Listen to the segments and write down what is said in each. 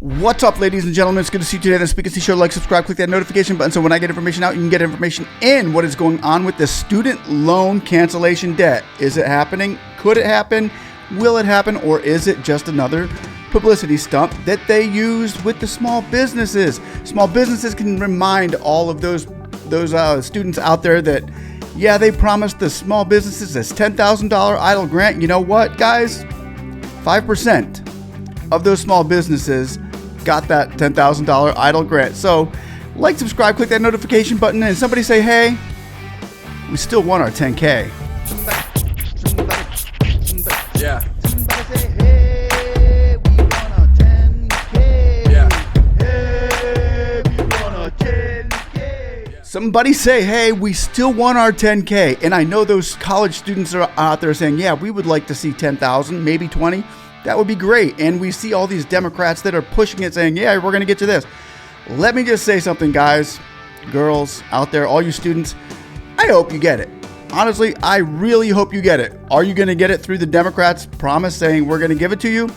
What's up, ladies and gentlemen? It's good to see you today on the Speak and See Show. Like, subscribe, click that notification button so when I get information out, you can get information in. What is going on with the student loan cancellation debt? Is it happening? Could it happen? Will it happen? Or is it just another publicity stunt that they used with the small businesses? Small businesses can remind all of those students out there that, yeah, they promised the small businesses this $10,000 EIDL grant. You know what, guys? 5% of those small businesses got that $10,000 EIDL grant. So, like, subscribe, click that notification button, and somebody say, hey, we still want our 10K. Yeah. Somebody say, hey, we want our 10K. Yeah. Hey, we want our 10K. Somebody say, hey, we still want our 10K. And I know those college students are out there saying, yeah, we would like to see 10,000, maybe 20. That would be great. And we see all these Democrats that are pushing it saying, yeah, we're going to get you this. Let me just say something, guys, girls out there, all you students. I hope you get it. Honestly, I really hope you get it. Are you going to get it through the Democrats' promise saying we're going to give it to you?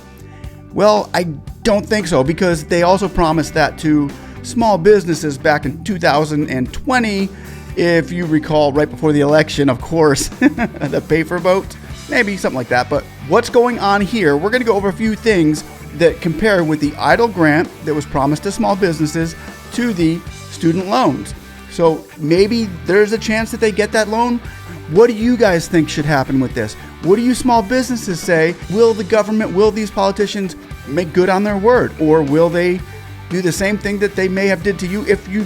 Well, I don't think so, because they also promised that to small businesses back in 2020. If you recall, right before the election, of course, the paper vote. Maybe something like that. But what's going on here, we're going to go over a few things that compare with the EIDL grant that was promised to small businesses to the student loans. So maybe there's a chance that they get that loan. What do you guys think should happen with this? What do you small businesses say? Will the government, will these politicians make good on their word? Or will they do the same thing that they may have did to you if you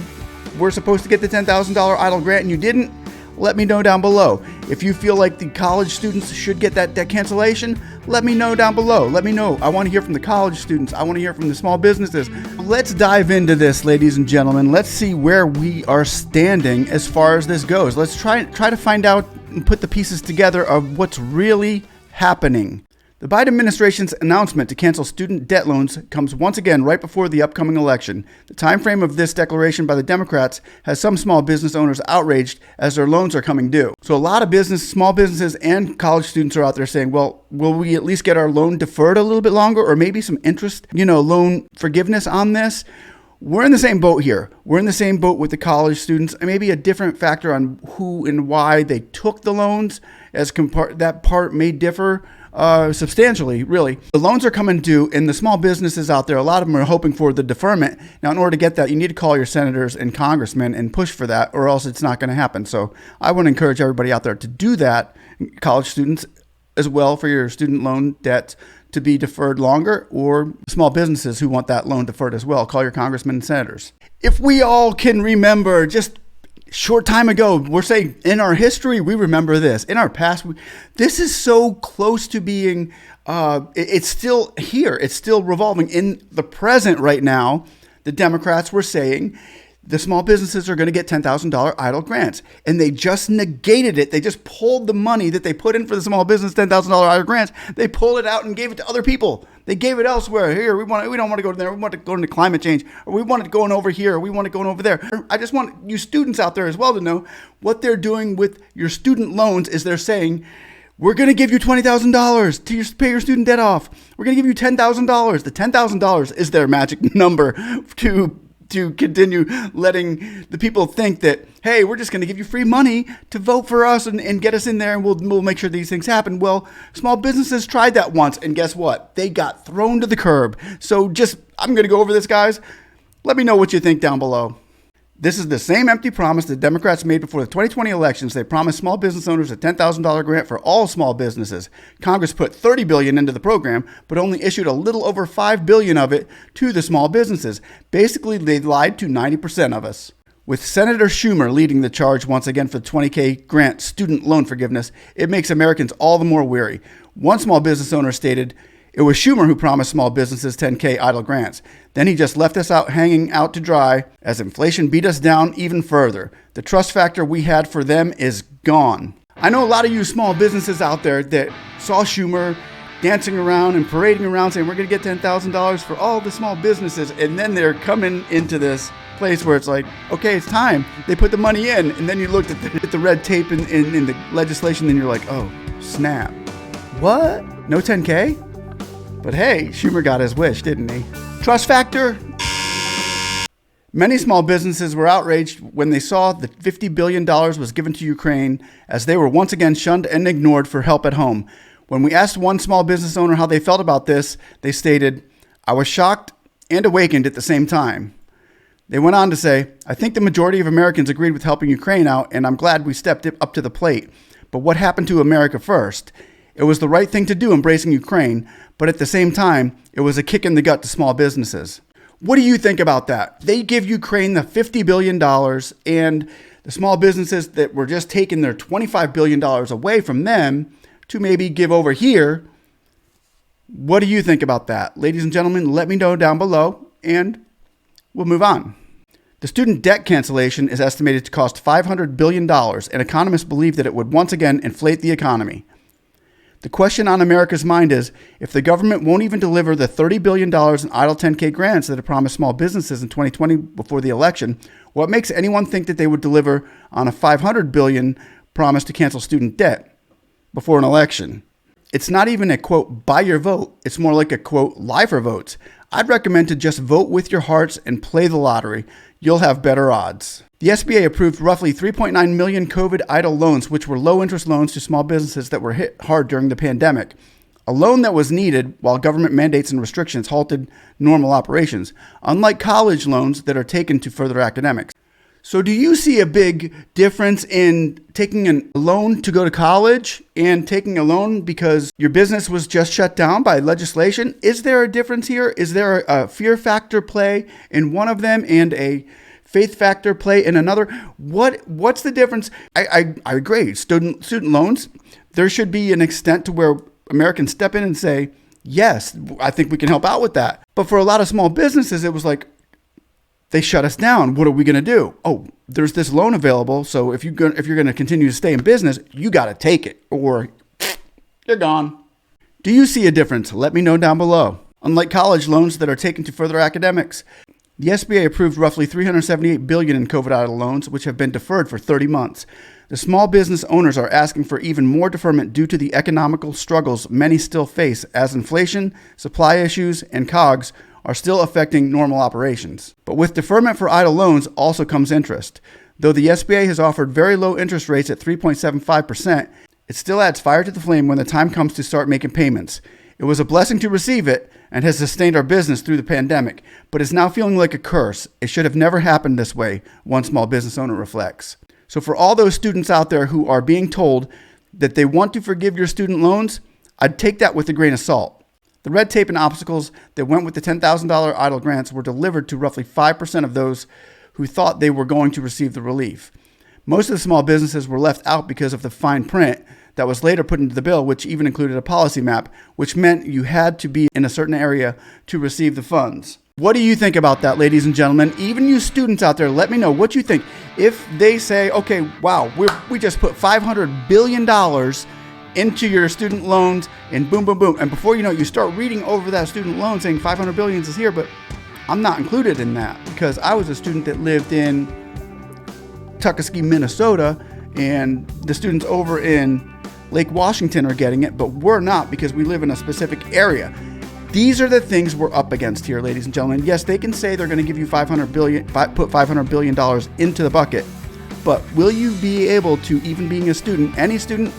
were supposed to get the $10,000 EIDL grant and you didn't? Let me know down below. If you feel like the college students should get that debt cancellation, let me know down below. Let me know. I want to hear from the college students. I want to hear from the small businesses. Let's dive into this, ladies and gentlemen. Let's see where we are standing as far as this goes. Let's try to find out and put the pieces together of what's really happening. The Biden administration's announcement to cancel student debt loans comes once again right before the upcoming election. The time frame of this declaration by the Democrats has some small business owners outraged as their loans are coming due. So a lot of small businesses and college students are out there saying, well, will we at least get our loan deferred a little bit longer, or maybe some interest, loan forgiveness on this? We're in the same boat here. We're in the same boat with the college students. Maybe a different factor on who and why they took the loans, that part may differ substantially, really. The loans are coming due, and the small businesses out there, a lot of them are hoping for the deferment. Now, in order to get that, you need to call your senators and congressmen and push for that, or else it's not going to happen. So I want to encourage everybody out there to do that, college students as well, for your student loan debt to be deferred longer, or small businesses who want that loan deferred as well. Call your congressmen and senators. If we all can remember, just short time ago, we're saying in our history, we remember this. In our past, this is so close to being, it's still here. It's still revolving. In the present right now, the Democrats were saying the small businesses are going to get $10,000 EIDL grants. And they just negated it. They just pulled the money that they put in for the small business $10,000 EIDL grants. They pulled it out and gave it to other people. They gave it elsewhere. Here, we don't want to go to there. We want to go into climate change. Or we want it going over here. Or we want it going over there. I just want you students out there as well to know what they're doing with your student loans is they're saying, we're going to give you $20,000 to pay your student debt off. We're going to give you $10,000. The $10,000 is their magic number to continue letting the people think that, hey, we're just going to give you free money to vote for us and get us in there, and we'll make sure these things happen. Well, small businesses tried that once, and guess what? They got thrown to the curb. So I'm going to go over this, guys. Let me know what you think down below. This is the same empty promise the Democrats made before the 2020 elections. They promised small business owners a $10,000 grant for all small businesses. Congress put $30 billion into the program, but only issued a little over $5 billion of it to the small businesses. Basically, they lied to 90% of us. With Senator Schumer leading the charge once again for the 20K grant student loan forgiveness, it makes Americans all the more weary. One small business owner stated, "It was Schumer who promised small businesses 10K EIDL grants. Then he just left us out hanging out to dry as inflation beat us down even further. The trust factor we had for them is gone." I know a lot of you small businesses out there that saw Schumer dancing around and parading around saying we're going to get $10,000 for all the small businesses, and then they're coming into this place where it's like, okay, it's time. They put the money in, and then you looked at the red tape in the legislation, and you're like, oh, snap. What? No 10K? But hey, Schumer got his wish, didn't he? Trust factor? Many small businesses were outraged when they saw that $50 billion was given to Ukraine, as they were once again shunned and ignored for help at home. When we asked one small business owner how they felt about this, they stated, "I was shocked and awakened at the same time." They went on to say, "I think the majority of Americans agreed with helping Ukraine out, and I'm glad we stepped up to the plate. But what happened to America first? It was the right thing to do embracing Ukraine, but at the same time, it was a kick in the gut to small businesses." What do you think about that? They give Ukraine the $50 billion, and the small businesses that were just taking their $25 billion away from them to maybe give over here. What do you think about that? Ladies and gentlemen, let me know down below, and we'll move on. The student debt cancellation is estimated to cost $500 billion, and economists believe that it would once again inflate the economy. The question on America's mind is, if the government won't even deliver the $30 billion in EIDL 10k grants that it promised small businesses in 2020 before the election, what makes anyone think that they would deliver on a $500 billion promise to cancel student debt before an election? It's not even a, quote, buy your vote. It's more like a, quote, lie for votes. I'd recommend to just vote with your hearts and play the lottery. You'll have better odds. The SBA approved roughly 3.9 million COVID EIDL loans, which were low-interest loans to small businesses that were hit hard during the pandemic. A loan that was needed while government mandates and restrictions halted normal operations, unlike college loans that are taken to further academics. So do you see a big difference in taking a loan to go to college and taking a loan because your business was just shut down by legislation? Is there a difference here? Is there a fear factor play in one of them and a faith factor play in another? What's the difference? I agree. Student loans, there should be an extent to where Americans step in and say, yes, I think we can help out with that. But for a lot of small businesses, it was like, they shut us down. What are we going to do? Oh, there's this loan available. So if you're going to continue to stay in business, you got to take it or you're gone. Do you see a difference? Let me know down below. Unlike college loans that are taken to further academics, the SBA approved roughly $378 billion in COVID EIDL loans, which have been deferred for 30 months. The small business owners are asking for even more deferment due to the economical struggles many still face, as inflation, supply issues, and COGS are still affecting normal operations. But with deferment for EIDL loans also comes interest. Though the SBA has offered very low interest rates at 3.75%, it still adds fire to the flame when the time comes to start making payments. It was a blessing to receive it and has sustained our business through the pandemic, but is now feeling like a curse. It should have never happened this way, one small business owner reflects. So for all those students out there who are being told that they want to forgive your student loans, I'd take that with a grain of salt. The red tape and obstacles that went with the $10,000 EIDL grants were delivered to roughly 5% of those who thought they were going to receive the relief. Most of the small businesses were left out because of the fine print that was later put into the bill, which even included a policy map, which meant you had to be in a certain area to receive the funds. What do you think about that, ladies and gentlemen? Even you students out there, let me know what you think. If they say, okay, wow, we just put $500 billion into your student loans and boom, boom, boom. And before you know it, you start reading over that student loan saying $500 billion is here, but I'm not included in that because I was a student that lived in Tuckasegee, Minnesota, and the students over in Lake Washington are getting it, but we're not because we live in a specific area. These are the things we're up against here, ladies and gentlemen. Yes, they can say they're going to give you put $500 billion into the bucket. But will you be able to, even being a student, any student,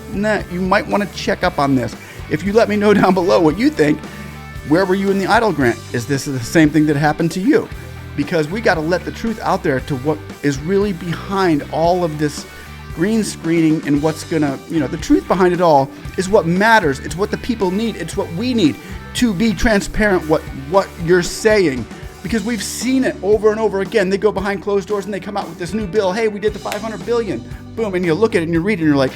you might want to check up on this. If you let me know down below what you think, where were you in the EIDL grant? Is this the same thing that happened to you? Because we got to let the truth out there to what is really behind all of this green screening and what's going to, the truth behind it all is what matters. It's what the people need. It's what we need to be transparent what you're saying. Because we've seen it over and over again. They go behind closed doors and they come out with this new bill. Hey, we did the $500 billion. Boom. And you look at it and you read it and you're like,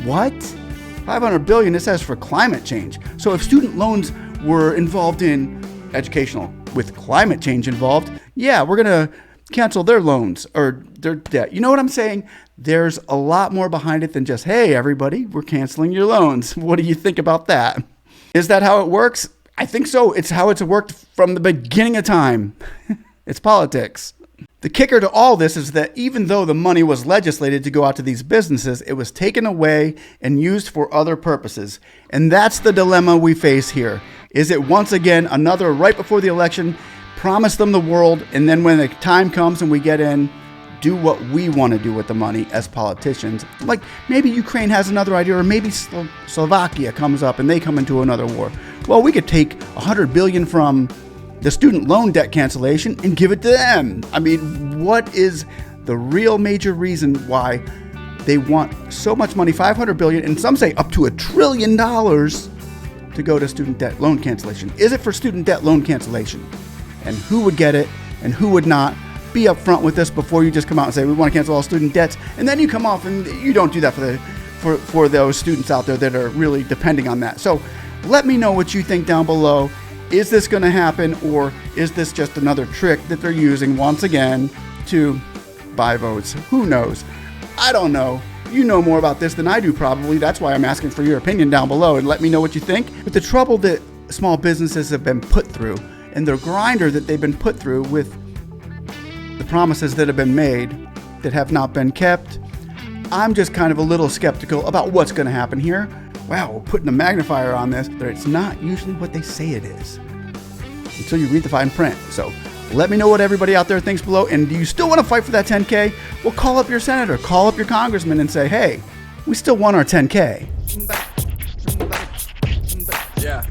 what? $500 billion, it says for climate change. So if student loans were involved in educational with climate change involved, yeah, we're going to cancel their loans or their debt. You know what I'm saying? There's a lot more behind it than just, hey, everybody, we're canceling your loans. What do you think about that? Is that how it works? I think so. It's how it's worked from the beginning of time. It's politics. The kicker to all this is that even though the money was legislated to go out to these businesses, it was taken away and used for other purposes. And that's the dilemma we face here. Is it once again another right before the election promise them the world, and then when the time comes and we get in, do what we want to do with the money as politicians. Like maybe Ukraine has another idea, or maybe Slovakia comes up and they come into another war. Well, we could take $100 billion from the student loan debt cancellation and give it to them. I mean, what is the real major reason why they want so much money, $500 billion, and some say up to $1 trillion to go to student debt loan cancellation? Is it for student debt loan cancellation? And who would get it and who would not? Be upfront with this before you just come out and say we want to cancel all student debts, and then you come off and you don't do that for those students out there that are really depending on that. So let me know what you think down below. Is this going to happen, or is this just another trick that they're using once again to buy votes? Who knows? I don't know. You know more about this than I do probably. That's why I'm asking for your opinion down below, and let me know what you think. But the trouble that small businesses have been put through, and the grinder that they've been put through with the promises that have been made that have not been kept, I'm just kind of a little skeptical about what's going to happen here. Wow, we're putting a magnifier on this, but it's not usually what they say it is until you read the fine print. So let me know what everybody out there thinks below. And do you still want to fight for that 10K? Well, call up your senator, call up your congressman and say, hey, we still want our 10K. Yeah.